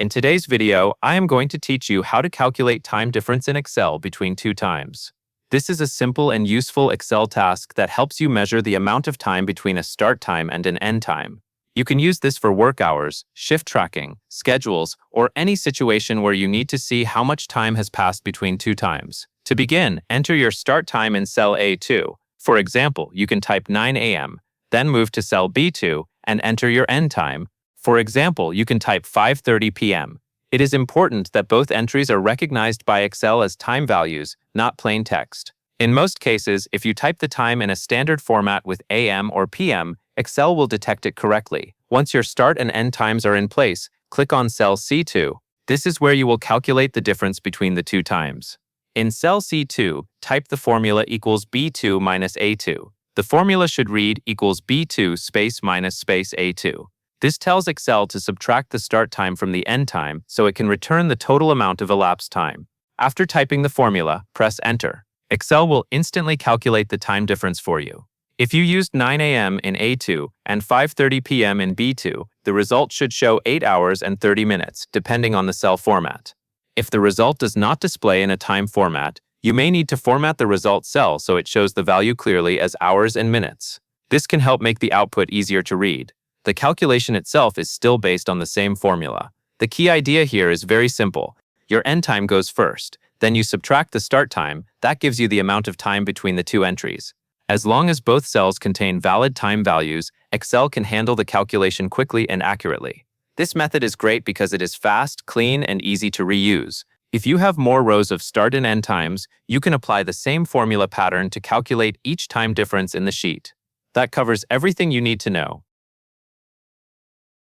In today's video, I am going to teach you how to calculate time difference in Excel between two times. This is a simple and useful Excel task that helps you measure the amount of time between a start time and an end time. You can use this for work hours, shift tracking, schedules, or any situation where you need to see how much time has passed between two times. To begin, enter your start time in cell A2. For example, you can type 9 a.m., then move to cell B2 and enter your end time. For example, you can type 5:30 p.m. It is important that both entries are recognized by Excel as time values, not plain text. In most cases, if you type the time in a standard format with AM or PM, Excel will detect it correctly. Once your start and end times are in place, click on cell C2. This is where you will calculate the difference between the two times. In cell C2, type the formula equals B2 minus A2. The formula should read equals B2 space minus space A2. This tells Excel to subtract the start time from the end time so it can return the total amount of elapsed time. After typing the formula, press Enter. Excel will instantly calculate the time difference for you. If you used 9 a.m. in A2 and 5:30 p.m. in B2, the result should show 8 hours and 30 minutes, depending on the cell format. If the result does not display in a time format, you may need to format the result cell so it shows the value clearly as hours and minutes. This can help make the output easier to read. The calculation itself is still based on the same formula. The key idea here is very simple. Your end time goes first, then you subtract the start time. That gives you the amount of time between the two entries. As long as both cells contain valid time values, Excel can handle the calculation quickly and accurately. This method is great because it is fast, clean, and easy to reuse. If you have more rows of start and end times, you can apply the same formula pattern to calculate each time difference in the sheet. That covers everything you need to know.